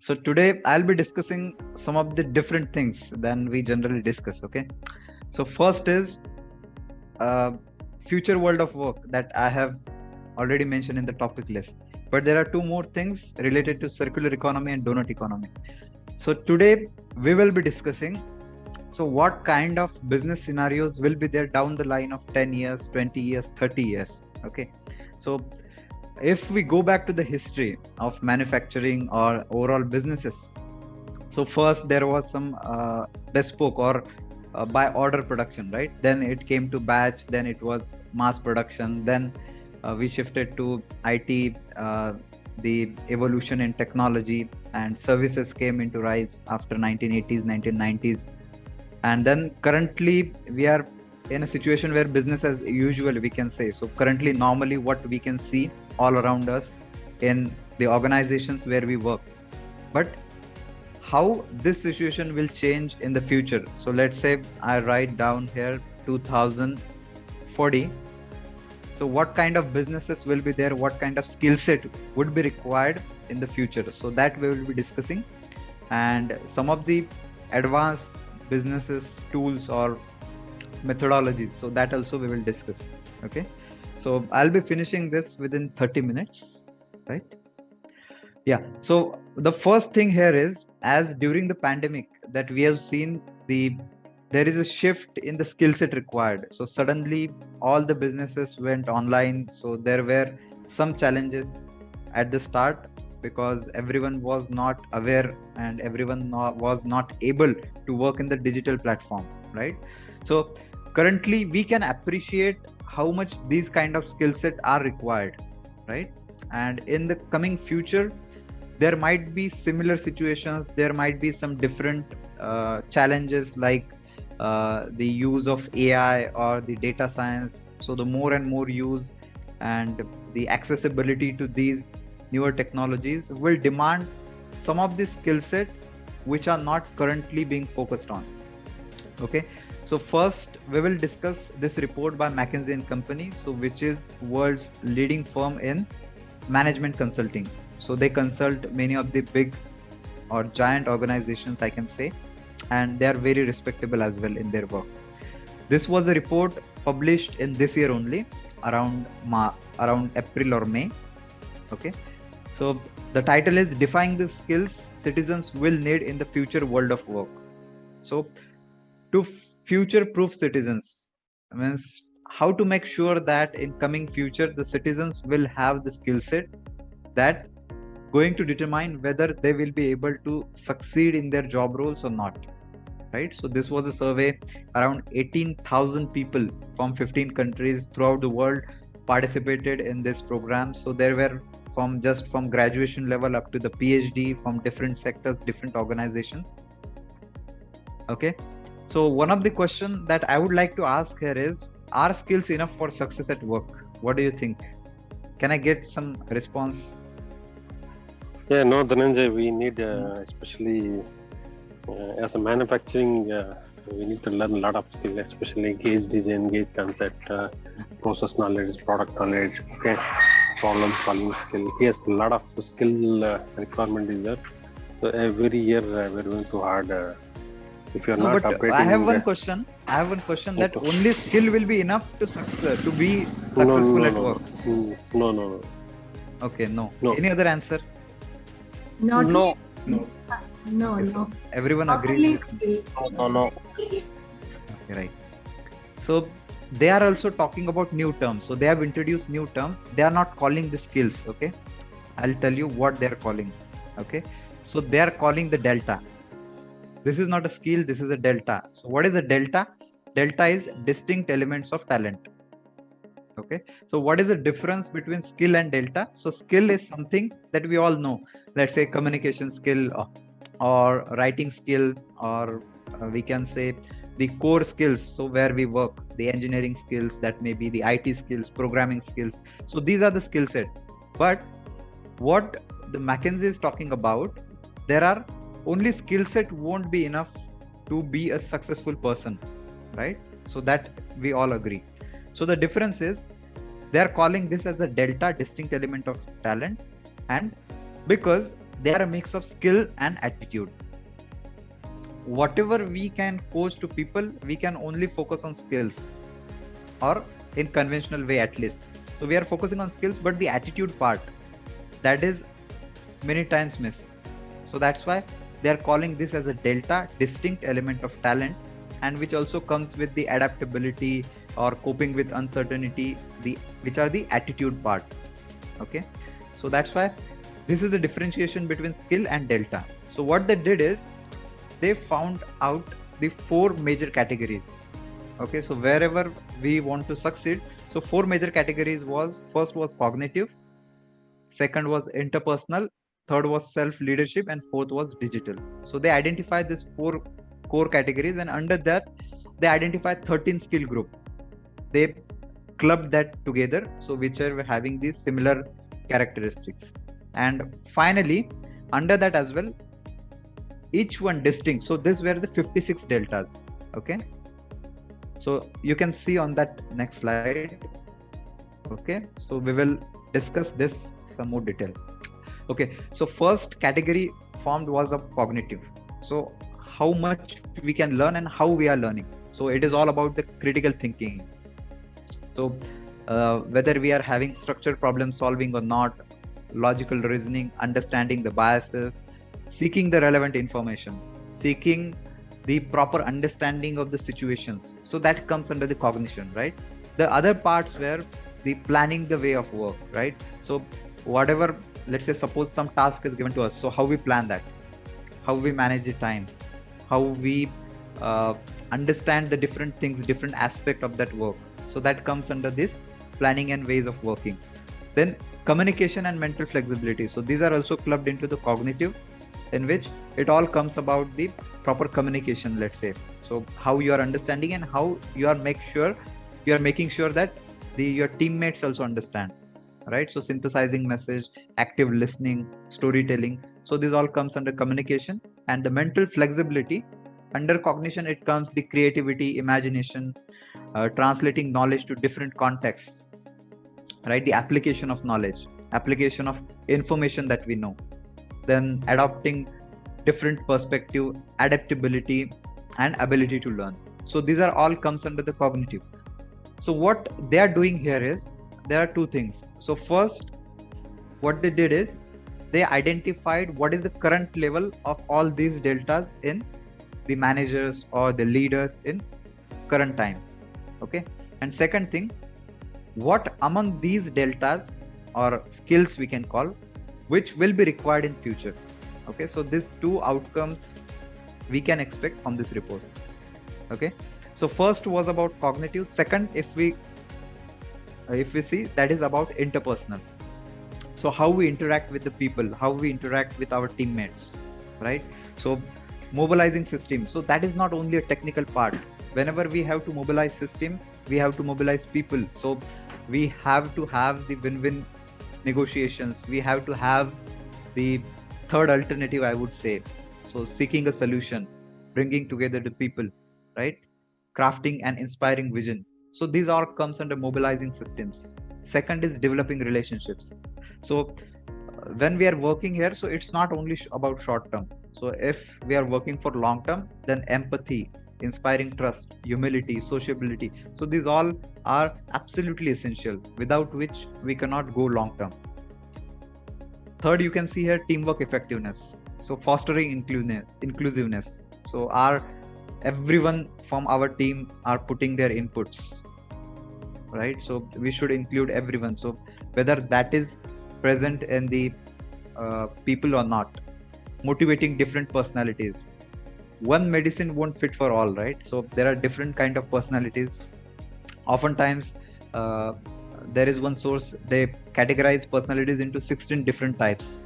So today I'll be discussing some of the different things than we generally discuss. Okay. So first is uh, future world of work that I have already mentioned in the topic list. But there are two more things related to circular economy and donut economy. So today we will be discussing what kind of business scenarios will be there down the line of 10 years, 20 years, 30 years. Okay. So if we go back to the history of manufacturing or overall businesses, so first there was some bespoke or by order production, right? Then it came to batch, then it was mass production, then we shifted to IT, the evolution in technology and services came into rise after 1980s, 1990s. And then currently we are in a situation where business as usual, we can say. So currently, normally what we can see all around us in the organizations where we work. But how this situation will change in the future. So let's say I write down here 2040. So what kind of businesses will be there? What kind of skill set would be required in the future? So that we will be discussing, and some of the advanced businesses tools or methodologies. So that also we will discuss. Okay. So I'll be finishing this within 30 minutes, right? Yeah. So the first thing here is, as during the pandemic that we have seen, there is a shift in the skill set required. So suddenly all the businesses went online. So there were some challenges at the start because everyone was not aware and everyone was not able to work in the digital platform, right? So currently we can appreciate how much these kind of skill set are required, right? And in the coming future, there might be similar situations. There might be some different challenges like the use of AI or the data science. So the more and more use and the accessibility to these newer technologies will demand some of the skill set which are not currently being focused on. Okay. So first we will discuss this report by McKinsey & Company, so which is world's leading firm in management consulting. So they consult many of the big or giant organizations, I can say, and they are very respectable as well in their work. This was a report published in this year only, around April or May. Okay. So the title is Defying the Skills Citizens Will Need in the Future World of Work. So to future-proof citizens means how to make sure that in coming future the citizens will have the skill set that going to determine whether they will be able to succeed in their job roles or not, right? So this was a survey. Around 18,000 people from 15 countries throughout the world participated in this program. So there were from graduation level up to the PhD from different sectors, different organizations. Okay. So one of the questions that I would like to ask here is, are skills enough for success at work? What do you think? Can I get some response? Yeah, no, Dhananjay, we need, especially as a manufacturing, we need to learn a lot of skill, especially gauge design, gauge concept, process knowledge, product knowledge, okay, problem solving skill. Yes, a lot of skill requirement is there. So every year we're going to hard. If you're not updating, I have one question. That only skill will be enough to be successful at work. No. Okay, no. Any other answer? No. Okay, so everyone agrees with No. Okay, right. So they are also talking about new terms. So they have introduced new term. They are not calling the skills. Okay, I'll tell you what they are calling. Okay, so they are calling the delta. This is not a skill, this is a delta. So what is a delta? Delta is distinct elements of talent. Okay. So what is the difference between skill and delta? So skill is something that we all know. Let's say communication skill or writing skill, or we can say the core skills. So where we work, the engineering skills, that may be the IT skills, programming skills. So these are the skill set. But what the McKinsey is talking about, there are only skill set won't be enough to be a successful person, right? So that we all agree. So the difference is they are calling this as a delta, distinct element of talent, and because they are a mix of skill and attitude. Whatever we can coach to people, we can only focus on skills, or in conventional way at least. So we are focusing on skills, but the attitude part, that is many times missed. So that's why they are calling this as a delta, distinct element of talent, and which also comes with the adaptability or coping with uncertainty, which are the attitude part. Okay, so that's why this is the differentiation between skill and delta. So what they did is they found out the 4 major categories. Okay, so wherever we want to succeed, so 4 major categories was: first was cognitive, second was interpersonal, third was self leadership, and fourth was digital. So they identified these 4 core categories, and under that they identified 13 skill group. They clubbed that together, so which are having these similar characteristics. And finally, under that as well, each one distinct. So these were the 56 deltas. Okay, so you can see on that next slide. Okay, so we will discuss this some more detail. Okay, so first category formed was of cognitive. So how much we can learn and how we are learning. So it is all about the critical thinking. So whether we are having structured problem solving or not, logical reasoning, understanding the biases, seeking the relevant information, seeking the proper understanding of the situations. So that comes under the cognition, right? The other parts were the planning the way of work, right? So whatever, let's say suppose some task is given to us, so how we plan that, how we manage the time, how we understand the different things, different aspect of that work. So that comes under this planning and ways of working. Then communication and mental flexibility. So these are also clubbed into the cognitive, in which it all comes about the proper communication, let's say. So how you are understanding and how you are making sure that your teammates also understand, right? So synthesizing message, active listening, storytelling. So this all comes under communication. And the mental flexibility, under cognition, it comes the creativity, imagination, translating knowledge to different contexts, right? The application of knowledge, application of information that we know, then adopting different perspective, adaptability, and ability to learn. So these are all comes under the cognitive. So what they are doing here is, there are 2 things. So first, what they did is they identified what is the current level of all these deltas in the managers or the leaders in current time. Okay, and second thing, what among these deltas or skills we can call, which will be required in future. Okay, so these 2 outcomes we can expect from this report. Okay, so first was about cognitive. Second, if we see, that is about interpersonal. So how we interact with the people, how we interact with our teammates, right? So mobilizing system. So that is not only a technical part. Whenever we have to mobilize system, we have to mobilize people. So we have to have the win-win negotiations. We have to have the third alternative, I would say. So seeking a solution, bringing together the people, right? Crafting and inspiring vision. So these all comes under mobilizing systems. Second is developing relationships. So when we are working here, so it's not only about short term. So if we are working for long term, then empathy, inspiring trust, humility, sociability. So these all are absolutely essential, without which we cannot go long term. Third, you can see here teamwork effectiveness. So fostering inclusiveness. So everyone from our team are putting their inputs, right? So we should include everyone. So whether that is present in the people or not, motivating different personalities. One medicine won't fit for all, right? So there are different kind of personalities. Oftentimes there is one source, they categorize personalities into 16 different types.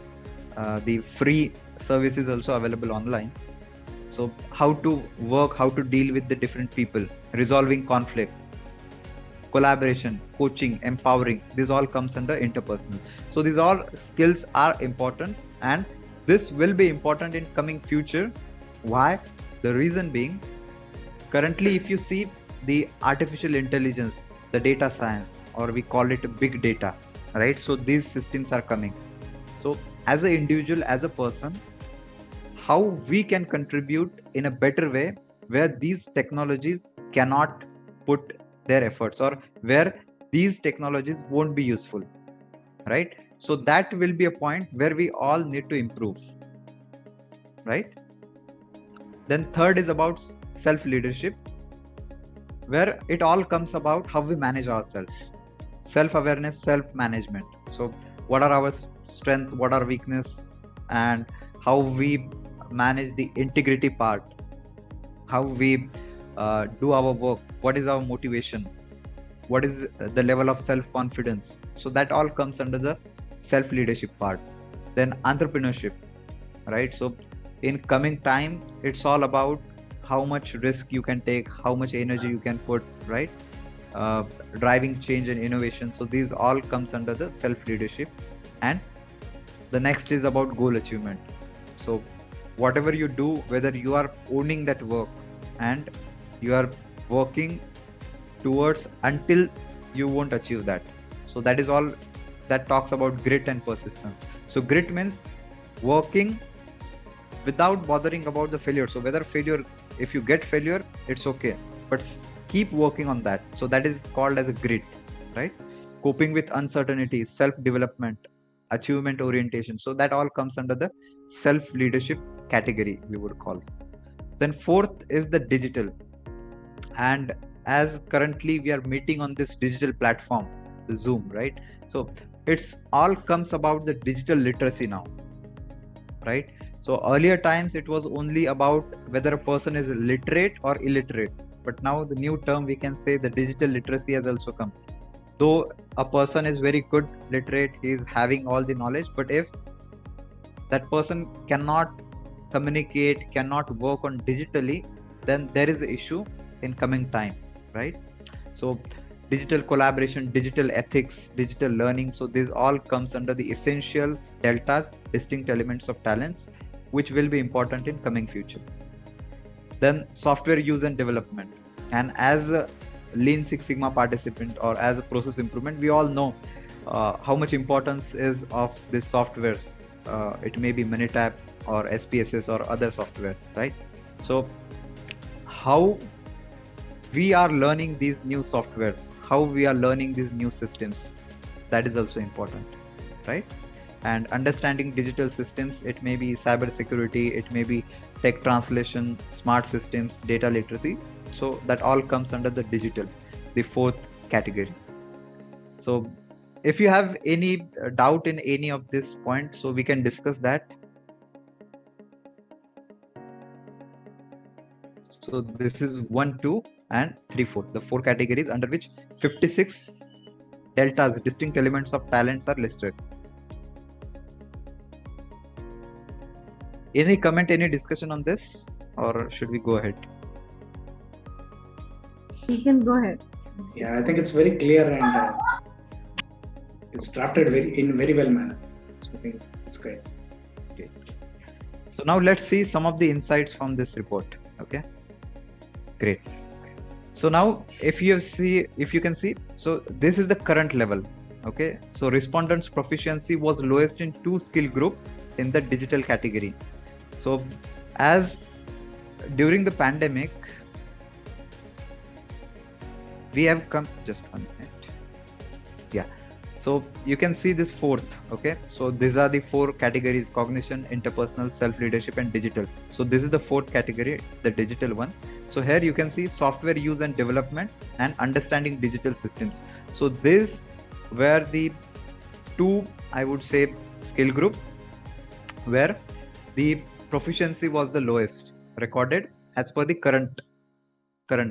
The free service is also available online. So how to work, how to deal with the different people, resolving conflict, collaboration, coaching, empowering, this all comes under interpersonal. So these all skills are important, and this will be important in coming future. Why? The reason being, currently if you see the artificial intelligence, the data science, or we call it big data, right? So these systems are coming. So as an individual, as a person, how we can contribute in a better way where these technologies cannot put their efforts, or where these technologies won't be useful, right? So that will be a point where we all need to improve, right? Then third is about self leadership, where it all comes about how we manage ourselves, self awareness, self management. So what are our strength, what are weakness, and how we manage the integrity part, how we do our work, what is our motivation, what is the level of self confidence. So that all comes under the self leadership part. Then entrepreneurship, right? So in coming time, it's all about how much risk you can take, how much energy you can put, right? Driving change and innovation. So these all comes under the self leadership. And the next is about goal achievement. So whatever you do, whether you are owning that work and you are working towards until you won't achieve that. So that is all that talks about grit and persistence. So grit means working without bothering about the failure. So whether failure, if you get failure, it's okay, but keep working on that. So that is called as a grit, right? Coping with uncertainty, self-development, achievement orientation. So that all comes under the self-leadership category, we would call. Then fourth is the digital. And as currently we are meeting on this digital platform, the Zoom, right? So it's all comes about the digital literacy now, right? So earlier times it was only about whether a person is literate or illiterate, but now the new term we can say the digital literacy has also come. Though a person is very good literate, he is having all the knowledge, but if that person cannot communicate, cannot work on digitally, then there is an issue in coming time, right? So digital collaboration, digital ethics, digital learning. So this all comes under the essential deltas, distinct elements of talents, which will be important in coming future. Then software use and development. And as a Lean Six Sigma participant or as a process improvement, we all know how much importance is of these softwares. It may be Minitab or SPSS or other softwares, right? So how we are learning these new softwares, how we are learning these new systems, that is also important, right? And understanding digital systems, it may be cyber security, it may be tech translation, smart systems, data literacy. So that all comes under the digital, the fourth category. So if you have any doubt in any of this point, so we can discuss that. So this is 1, 2 and 3, 4, the 4 categories under which 56 deltas, distinct elements of talents are listed. Any comment, any discussion on this, or should we go ahead? You can go ahead. Yeah, I think it's very clear and it's drafted very well manner. So I think it's great. Okay. So now let's see some of the insights from this report. Okay, great. So now if you can see, so this is the current level. Okay, so respondents' proficiency was lowest in 2 skill group in the digital category. So as during the pandemic, we have come, just 1 minute. Yeah. So you can see this fourth. Okay. So these are the 4 categories: cognition, interpersonal, self-leadership, and digital. So this is the 4th category, the digital one. So here you can see software use and development and understanding digital systems. So these were the 2, I would say, skill group where the proficiency was the lowest recorded as per the current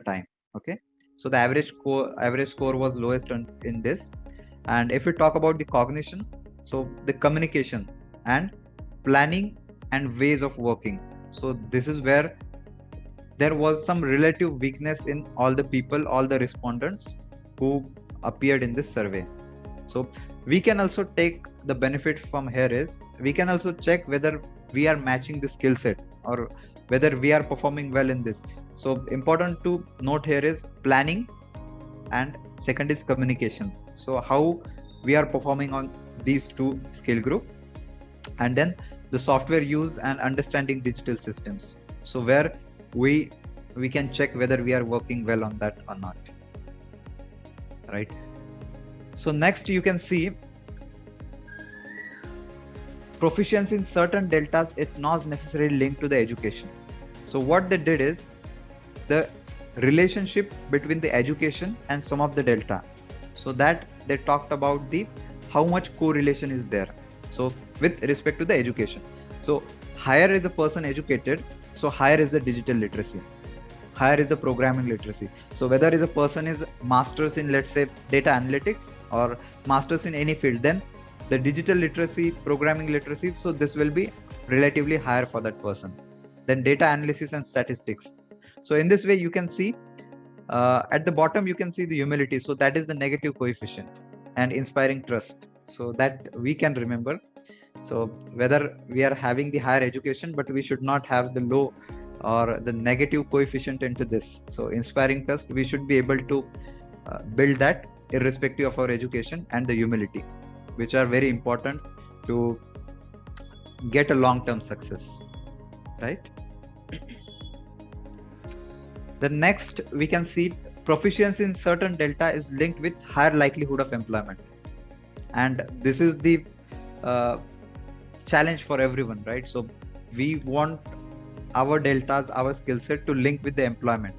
time. Okay. So the average score was lowest in this. And if we talk about the cognition, so the communication and planning and ways of working. So this is where there was some relative weakness in all the people, all the respondents who appeared in this survey. So we can also take the benefit from here is we can also check whether we are matching the skill set or whether we are performing well in this. So important to note here is planning and second is communication. So how we are performing on these 2 skill group. And then the software use and understanding digital systems. So where we can check whether we are working well on that or not, right? So next you can see proficiency in certain deltas is not necessarily linked to the education. So what they did is the relationship between the education and some of the delta, so that they talked about the how much correlation is there. So with respect to the education, so higher is the person educated, so higher is the digital literacy, higher is the programming literacy. So whether is a person is masters in, let's say, data analytics or masters in any field, then the digital literacy, programming literacy, so this will be relatively higher for that person. Then data analysis and statistics. So in this way you can see at the bottom you can see the humility, so that is the negative coefficient, and inspiring trust, so that we can remember. So whether we are having the higher education, but we should not have the low or the negative coefficient into this. So inspiring trust, we should be able to build that irrespective of our education, and the humility, which are very important to get a long-term success, right? The next we can see proficiency in certain delta is linked with higher likelihood of employment, and this is the challenge for everyone, right? So we want our deltas, our skill set to link with the employment,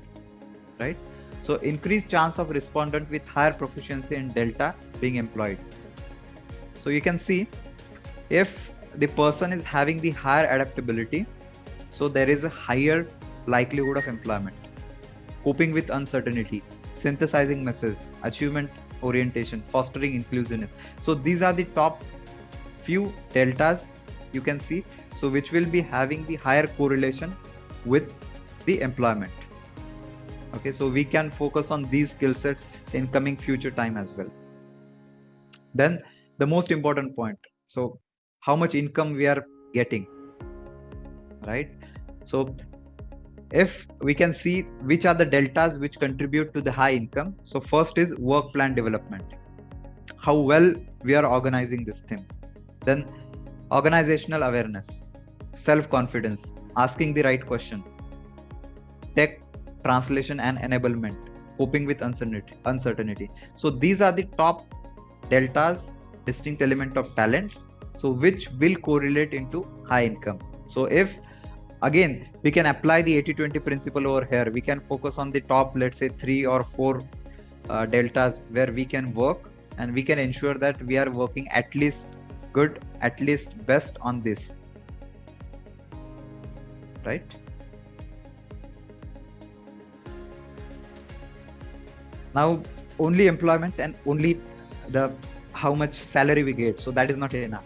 right? So increased chance of respondent with higher proficiency in delta being employed. So you can see if the person is having the higher adaptability, so there is a higher likelihood of employment. Coping with uncertainty, synthesizing message, achievement orientation, fostering inclusiveness. So these are the top few deltas you can see, so which will be having the higher correlation with the employment. Okay, so we can focus on these skill sets in coming future time as well. Then the most important point, so how much income we are getting, right? So if we can see which are the deltas which contribute to the high income. So first is work plan development, how well we are organizing this thing. Then organizational awareness, self-confidence, asking the right question, tech translation and enablement, coping with uncertainty. So these are the top deltas, distinct element of talent, so which will correlate into high income. So if again we can apply the 80-20 principle over here, we can focus on the top, let's say 3 or 4 deltas where we can work, and we can ensure that we are working at least good, at least best on this, right? Now only employment and only the how much salary we get, so that is not enough,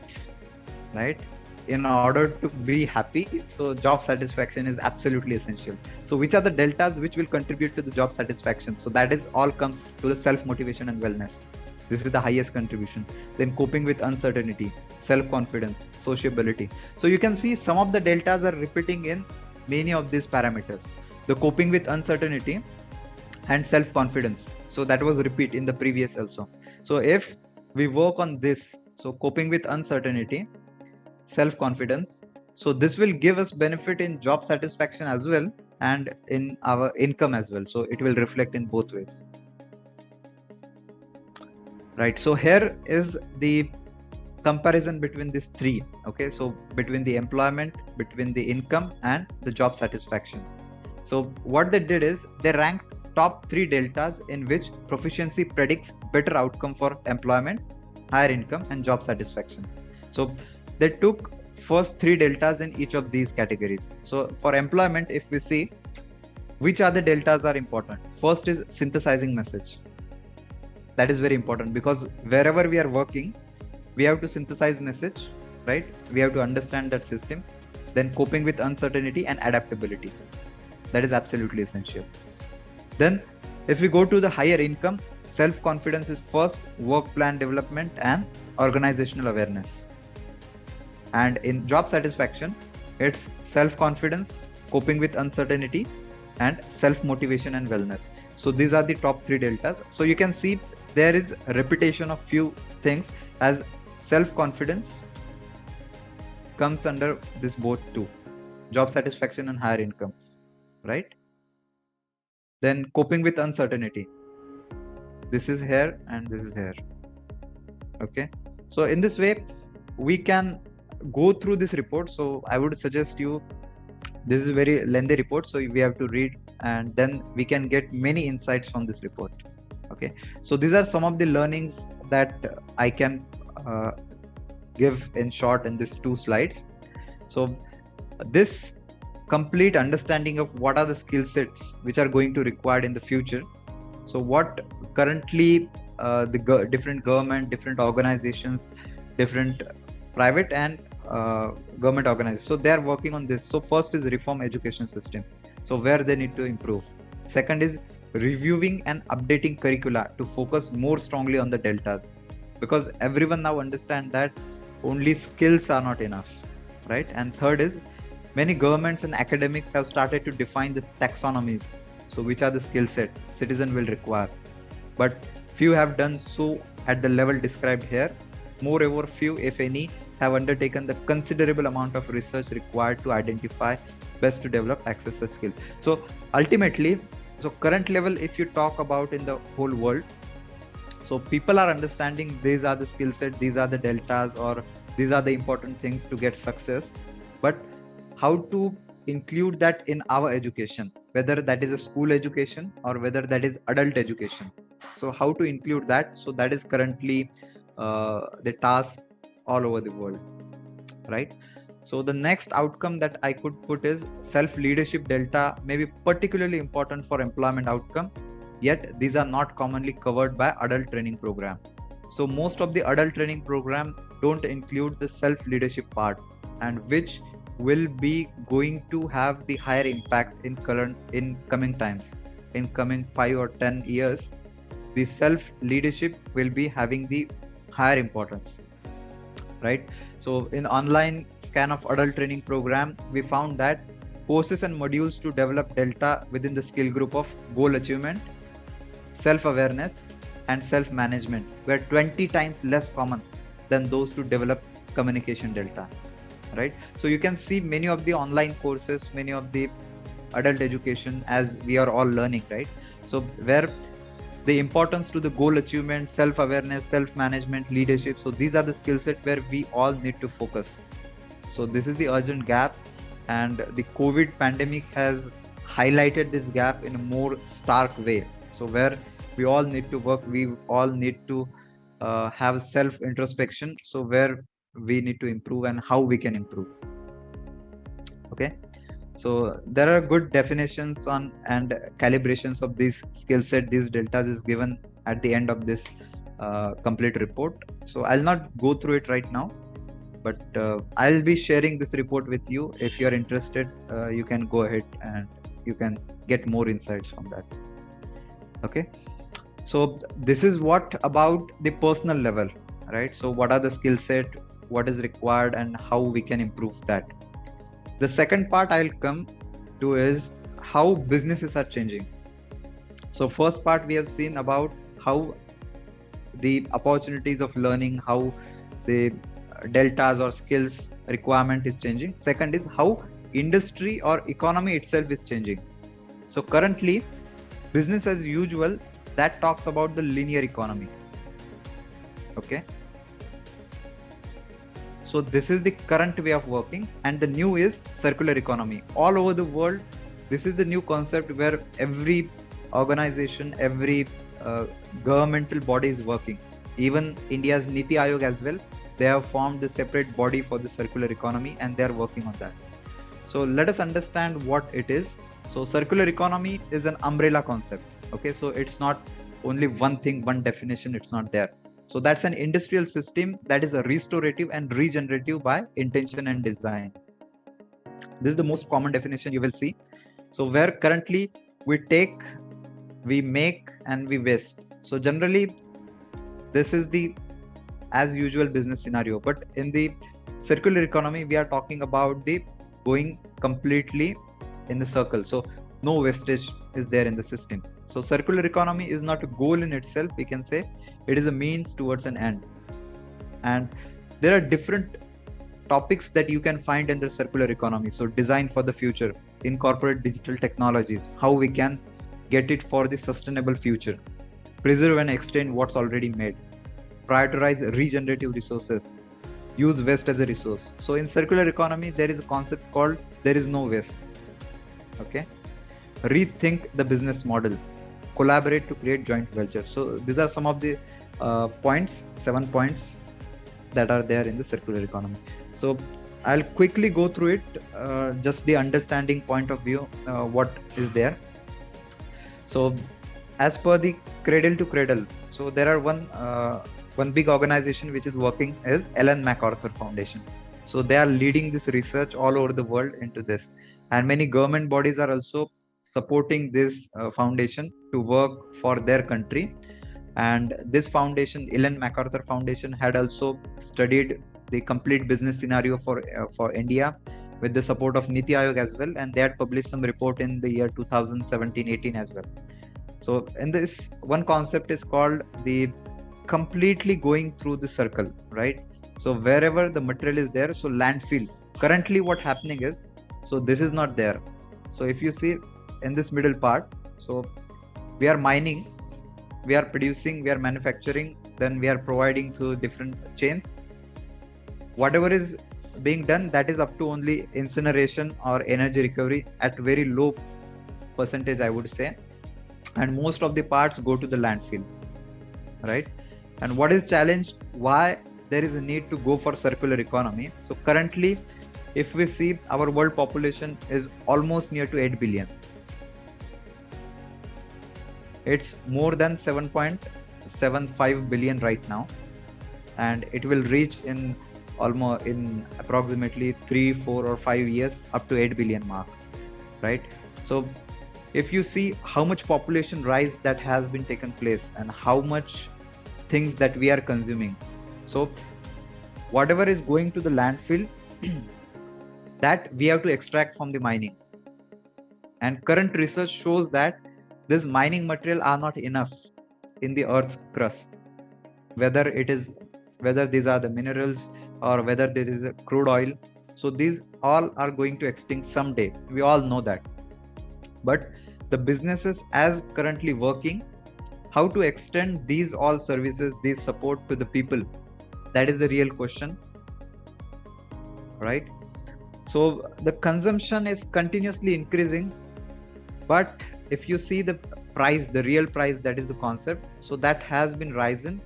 right? In order to be happy, so job satisfaction is absolutely essential. So which are the deltas which will contribute to the job satisfaction? So that is all comes to the self motivation and wellness. This is the highest contribution. Then coping with uncertainty, self confidence, sociability. So you can see some of the deltas are repeating in many of these parameters. The coping with uncertainty and self confidence, so that was repeat in the previous also. So if we work on this, so coping with uncertainty, self confidence, so this will give us benefit in job satisfaction as well, and in our income as well. So it will reflect in both ways, right? So here is the comparison between these three. Okay, so between the employment, between the income, and the job satisfaction. So what they did is they ranked top 3 deltas in which proficiency predicts better outcome for employment, higher income, and job satisfaction. So they took first 3 deltas in each of these categories. So for employment, if we see which are the deltas are important, first is synthesizing message. That is very important because wherever we are working, we have to synthesize message, right? We have to understand that system. Then coping with uncertainty and adaptability. That is absolutely essential. Then if we go to the higher income, self-confidence is first, work plan development and organizational awareness. And in job satisfaction, it's self-confidence, coping with uncertainty, and self-motivation and wellness. So these are the top 3 deltas. So you can see there is a repetition of few things as self-confidence, comes under this both two, job satisfaction and higher income, right? Then coping with uncertainty. This is here and this is here. Okay. So in this way, we can go through this report. So I would suggest you, this is a very lengthy report, so we have to read, and then we can get many insights from this report. Okay. So these are some of the learnings that I can give in short in these 2 slides. So this complete understanding of what are the skill sets which are going to required in the future. So what currently the different government, different organizations, different private and government organizations, so they are working on this. So first is reform education system, so where they need to improve. Second is reviewing and updating curricula to focus more strongly on the deltas, because everyone now understand that only skills are not enough, right? And third is many governments and academics have started to define the taxonomies, so which are the skill set citizen will require, but few have done so at the level described here. Moreover, few, if any, have undertaken the considerable amount of research required to identify best to develop access such skill. So ultimately, so current level, if you talk about in the whole world, so people are understanding these are the skill set, these are the deltas, or these are the important things to get success. But how to include that in our education, whether that is a school education or whether that is adult education. So how to include that? So that is currently the task all over the world, right? So the next outcome that I could put is self-leadership delta may be particularly important for employment outcome, yet these are not commonly covered by adult training program. So most of the adult training program don't include the self-leadership part, and which will be going to have the higher impact in coming times. In coming 5 or 10 years, the self-leadership will be having the higher importance, right? So in online scan of adult training program, we found that courses and modules to develop delta within the skill group of goal achievement, self-awareness and self-management were 20 times less common than those to develop communication delta, right? So you can see many of the online courses, many of the adult education, as we are all learning, right? So where the importance to the goal achievement, self-awareness, self-management, leadership, so these are the skill set where we all need to focus. So this is the urgent gap, and the COVID pandemic has highlighted this gap in a more stark way. So where we all need to work, we all need to have self-introspection, so where we need to improve and how we can improve. Okay. So there are good definitions on and calibrations of these skill set, these deltas is given at the end of this complete report. So I'll not go through it right now, but I'll be sharing this report with you. If you're interested, you can go ahead and you can get more insights from that. Okay. So this is what about the personal level, right? So what are the skill set, what is required, and how we can improve that. The second part I'll come to is how businesses are changing. So first part we have seen about how the opportunities of learning, how the deltas or skills requirement is changing. Second is how industry or economy itself is changing. So currently, business as usual, that talks about the linear economy. Okay. So this is the current way of working, and the new is circular economy. All over the world, this is the new concept where every organization, every governmental body is working. Even India's Niti Aayog as well, they have formed a separate body for the circular economy, and they are working on that. So let us understand what it is. So circular economy is an umbrella concept. Okay, so it's not only one thing, one definition, it's not there. So that's an industrial system that is a restorative and regenerative by intention and design. This is the most common definition you will see. So where currently we take, we make, and we waste. So generally, this is the as usual business scenario. But in the circular economy, we are talking about the going completely in the circle. So no wastage is there in the system. So circular economy is not a goal in itself, we can say. It is a means towards an end. And there are different topics that you can find in the circular economy. So design for the future, incorporate digital technologies, how we can get it for the sustainable future, preserve and extend what's already made, prioritize regenerative resources, use waste as a resource. So in circular economy, there is a concept called there is no waste. Okay. Rethink the business model, collaborate to create joint venture. So these are some of the points, 7 points that are there in the circular economy. So I'll quickly go through it, just the understanding point of view, what is there. So as per the cradle to cradle, so there are one big organization which is working is Ellen MacArthur Foundation. So they are leading this research all over the world into this, and many government bodies are also supporting this foundation to work for their country. And this foundation, Ellen MacArthur Foundation, had also studied the complete business scenario for India with the support of Niti Aayog as well, and they had published some report in the year 2017-18 as well. So in this, one concept is called the completely going through the circle, right? So wherever the material is there, so landfill, currently what happening is, so this is not there. So if you see in this middle part, so we are mining, we are producing, we are manufacturing, then we are providing to different chains. Whatever is being done, that is up to only incineration or energy recovery at very low percentage, I would say. And most of the parts go to the landfill, right? And what is challenged, why there is a need to go for circular economy? So currently, if we see, our world population is almost near to 8 billion. It's more than 7.75 billion right now, and it will reach in approximately 3, 4 or 5 years up to 8 billion mark, right? So if you see how much population rise that has been taken place and how much things that we are consuming, so whatever is going to the landfill that we have to extract from the mining, and current research shows that this mining material are not enough in the earth's crust, whether these are the minerals or whether there is a crude oil. So these all are going to extinct someday, we all know that. But the businesses as currently working, how to extend these all services, these support to the people, that is the real question, right? So the consumption is continuously increasing, but if you see the price, the real price, that is the concept, so that has been risen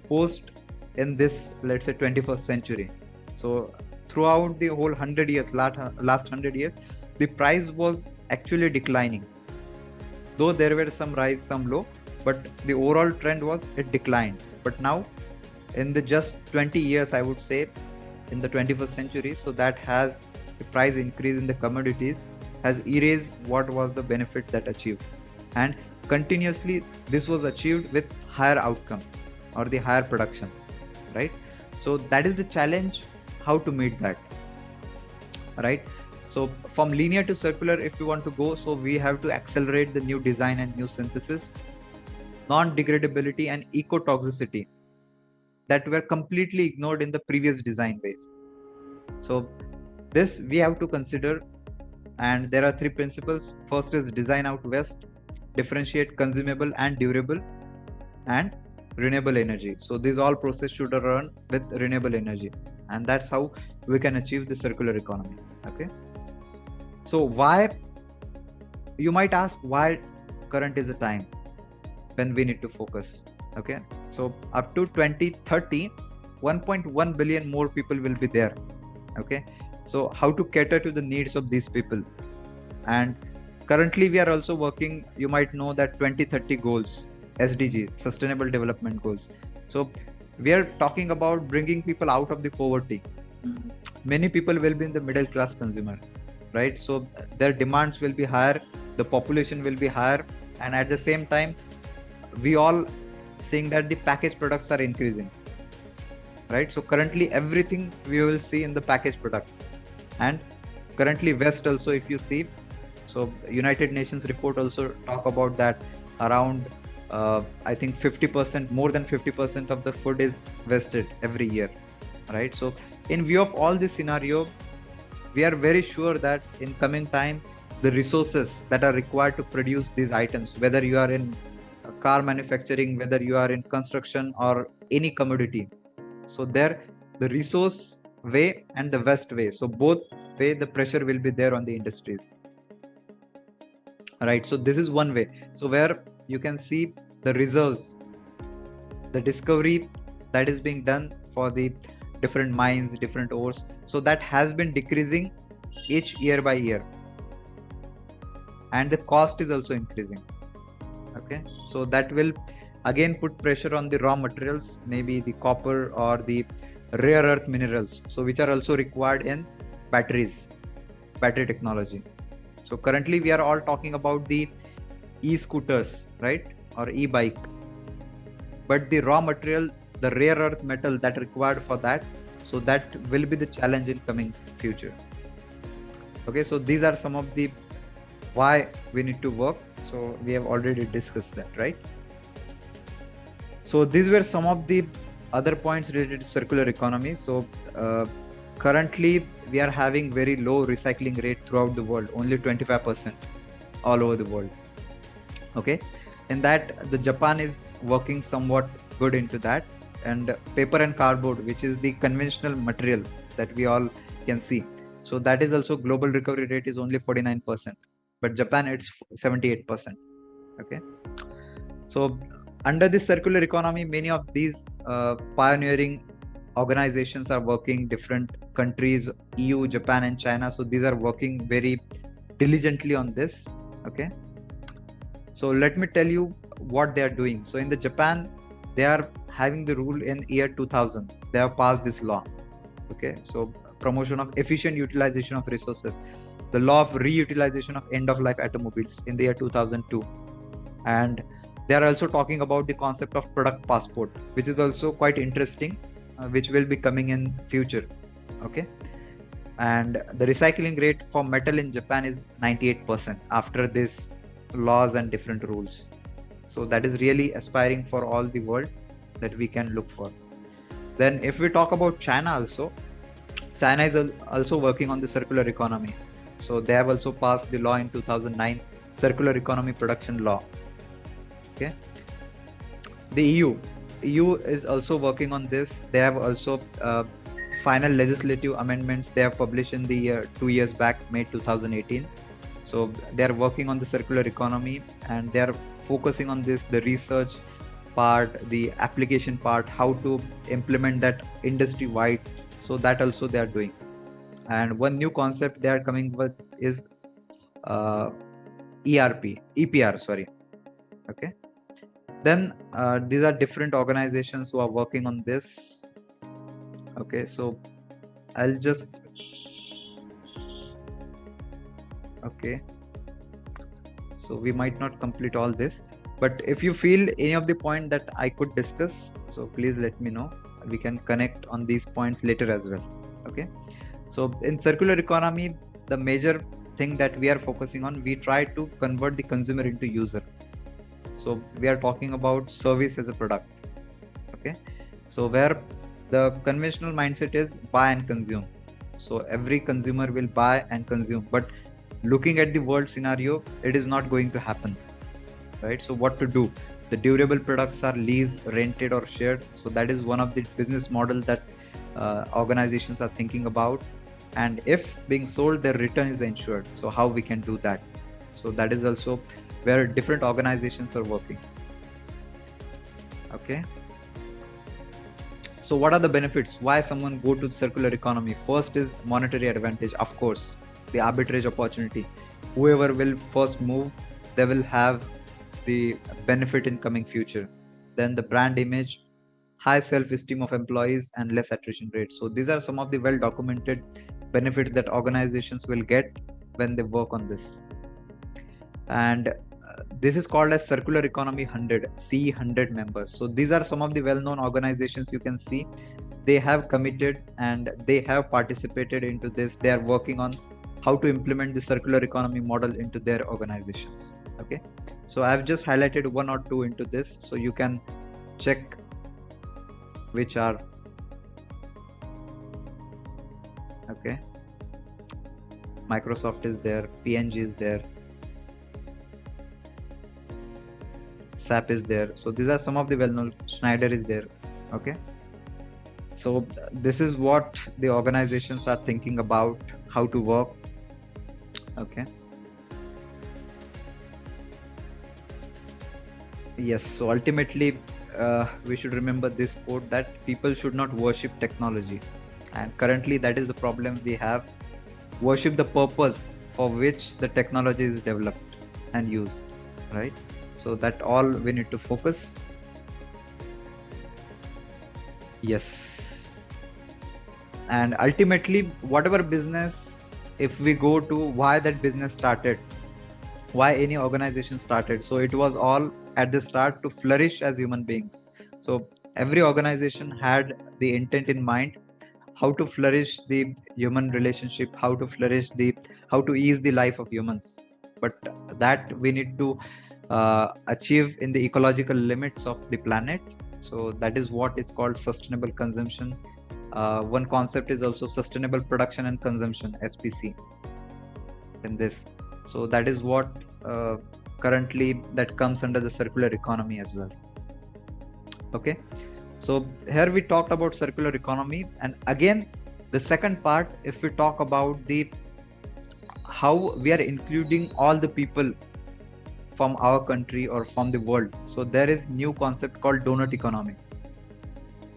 post in this, let's say, 21st century. So throughout the whole 100 years, last 100 years, the price was actually declining, though there were some rise, some low, but the overall trend was it declined. But now in the just 20 years, I would say, in the 21st century, so that has the price increase in the commodities has erased what was the benefit that achieved, and continuously this was achieved with higher outcome or the higher production, right? So that is the challenge, how to meet that, right? So from linear to circular, if we want to go, so we have to accelerate the new design and new synthesis, non-degradability and eco-toxicity that were completely ignored in the previous design ways. So this we have to consider, and there are 3 principles. First is design out waste, differentiate consumable and durable, and renewable energy. So these all process should run with renewable energy, and that's how we can achieve the circular economy. Okay. So why, you might ask, why current is a time when we need to focus? Okay. So up to 2030, 1.1 billion more people will be there. Okay. So how to cater to the needs of these people? And currently we are also working, you might know that 2030 goals, SDG, Sustainable Development Goals. So we are talking about bringing people out of the poverty. Many people will be in the middle class consumer, right? So their demands will be higher, the population will be higher, and at the same time, we all seeing that the packaged products are increasing, right? So currently everything we will see in the packaged product, and currently waste also, if you see, so United Nations report also talk about that around I think 50%, more than 50% of the food is wasted every year, right? So in view of all this scenario, we are very sure that in coming time, the resources that are required to produce these items, whether you are in car manufacturing, whether you are in construction or any commodity, so there the resource way and the west way, so both way the pressure will be there on the industries, right? So this is one way, so where you can see the reserves, the discovery that is being done for the different mines, different ores, so that has been decreasing each year by year, and the cost is also increasing. Okay, so that will again put pressure on the raw materials, maybe the copper or the rare earth minerals, so which are also required in batteries, battery technology. So currently we are all talking about the e-scooters, right, or e-bike, but the raw material, the rare earth metal that required for that, so that will be the challenge in coming future. Okay, so these are some of the why we need to work, so we have already discussed that, right? So these were some of the other points related to circular economy. So currently we are having very low recycling rate throughout the world, only 25% all over the world. Okay, in that the Japan is working somewhat good into that, and paper and cardboard, which is the conventional material that we all can see, so that is also global recovery rate is only 49%, but Japan it's 78%. Okay, so under this circular economy, many of these pioneering organizations are working, different countries, EU, Japan and China, so these are working very diligently on this. Okay, so let me tell you what they are doing. So in the Japan, they are having the rule in year 2000, they have passed this law. Okay, so promotion of efficient utilization of resources, the law of reutilization of end of life automobiles in the year 2002, and they are also talking about the concept of product passport, which is also quite interesting, which will be coming in future. Okay, and the recycling rate for metal in Japan is 98% after this laws and different rules, so that is really aspiring for all the world that we can look for. Then if we talk about China also, China is also working on the circular economy, so they have also passed the law in 2009, circular economy production law. Okay, the EU is also working on this. They have also final legislative amendments they have published in the 2 years back, May 2018. So they are working on the circular economy, and they are focusing on this, the research part, the application part, how to implement that industry wide, so that also they are doing. And one new concept they are coming with is EPR, sorry. Okay, then these are different organizations who are working on this. Okay, so I'll just, okay, so we might not complete all this, but if you feel any of the point that I could discuss, so please let me know, we can connect on these points later as well. Okay, so in circular economy, the major thing that we are focusing on, we try to convert the consumer into user, so we are talking about service as a product. Okay, so where the conventional mindset is buy and consume, so every consumer will buy and consume, but looking at the world scenario, it is not going to happen, right? So what to do? The durable products are leased, rented or shared, so that is one of the business model that organizations are thinking about, and if being sold, their return is ensured, so how we can do that? So that is also where different organizations are working. Okay, so what are the benefits? Why someone go to circular economy? First is monetary advantage, of course, the arbitrage opportunity. Whoever will first move, they will have the benefit in coming future. Then the brand image, high self-esteem of employees and less attrition rate. So these are some of the well documented benefits that organizations will get when they work on this. And this is called as Circular Economy 100, C100 members. So these are some of the well-known organizations you can see. They have committed and they have participated into this. They are working on how to implement the circular economy model into their organizations. Okay, so I've just highlighted one or two into this, so you can check which are. Microsoft is there, P&G is there, SAP is there. So these are some of the well-known. Schneider is there. Okay. So this is what the organizations are thinking about how to work. Okay. Yes. So ultimately, we should remember this quote that people should not worship technology, and currently that is the problem we have. Worship the purpose for which the technology is developed and used, right? So that all we need to focus. Yes. And ultimately, whatever business, if we go to why that business started, why any organization started, so it was all at the start to flourish as human beings. So every organization had the intent in mind, how to flourish the human relationship, how to ease the life of humans. But that we need to achieve in the ecological limits of the planet. So that is what is called sustainable consumption. One concept is also sustainable production and consumption, SPC, in this. So that is what currently that comes under the circular economy as well. Okay. So here we talked about circular economy, and again the second part, if we talk about the how we are including all the people from our country or from the world. So there is new concept called donut economy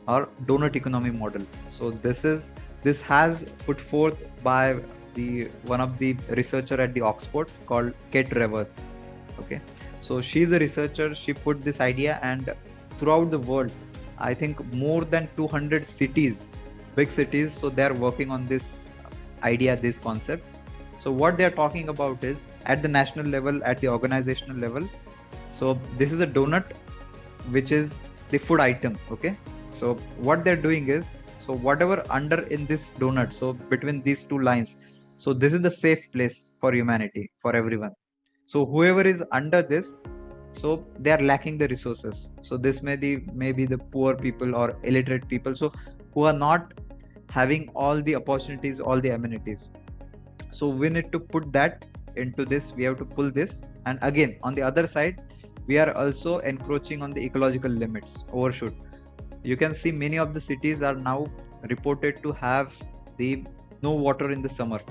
or donut economy model. So this has put forth by the one of the researcher at the Oxford called Kate Raworth. Okay, so she's a researcher. She put this idea, and throughout the world, I think more than 200 cities, big cities, so they're working on this idea, this concept. So what they're talking about is at the national level, at the organizational level. So this is a donut, which is the food item. Okay, so what they're doing is, so whatever under in this donut, so between these two lines, so this is the safe place for humanity, for everyone. So whoever is under this, so they are lacking the resources. So this may be the poor people or illiterate people, so who are not having all the opportunities, all the amenities. So we need to put that into this. We have to pull this, and again on the other side, we are also encroaching on the ecological limits, overshoot. You can see many of the cities are now reported to have the no water in the summer.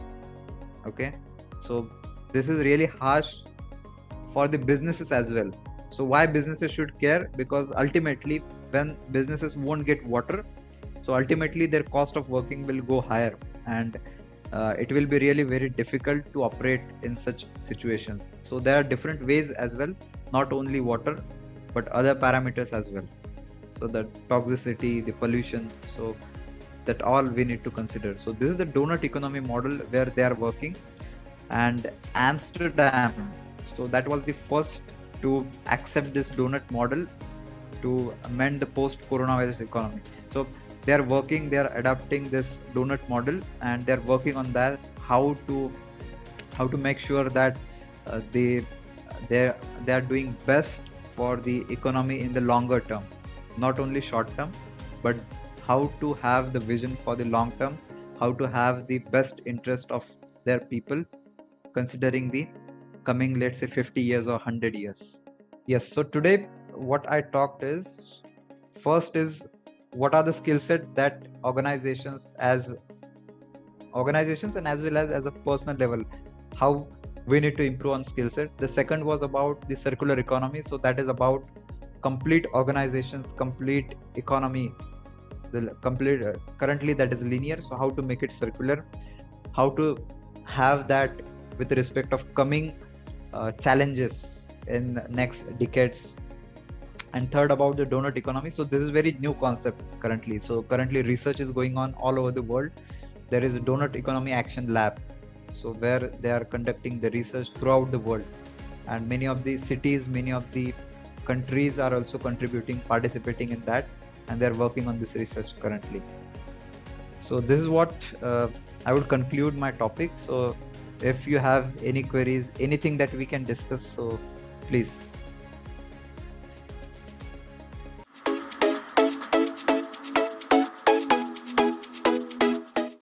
Okay, so this is really harsh for the businesses as well. So why businesses should care? Because ultimately when businesses won't get water, so ultimately their cost of working will go higher, and it will be really very difficult to operate in such situations. So there are different ways as well, not only water but other parameters as well. So the toxicity, the pollution, so that all we need to consider. So this is the donut economy model where they are working. And Amsterdam, so that was the first to accept this donut model to amend the post-coronavirus economy. So they are working, they are adapting this donut model, and they are working on that, how to make sure that they are doing best for the economy in the longer term, not only short term, but how to have the vision for the long term, how to have the best interest of their people, considering the coming, let's say 50 years or 100 years. Yes, so today what I talked is, first is what are the skill set that organizations and as well as a personal level, how we need to improve on skill set. The second was about the circular economy, so that is about complete organizations, complete economy, the complete currently that is linear, so how to make it circular, how to have that with respect of coming challenges in next decades. And third about the donut economy. So this is very new concept currently. So currently research is going on all over the world. There is a donut economy action lab, so where they are conducting the research throughout the world, and many of the cities, many of the countries are also contributing, participating in that, and they're working on this research currently. So this is what I would conclude my topic. So if you have any queries, anything that we can discuss, so please.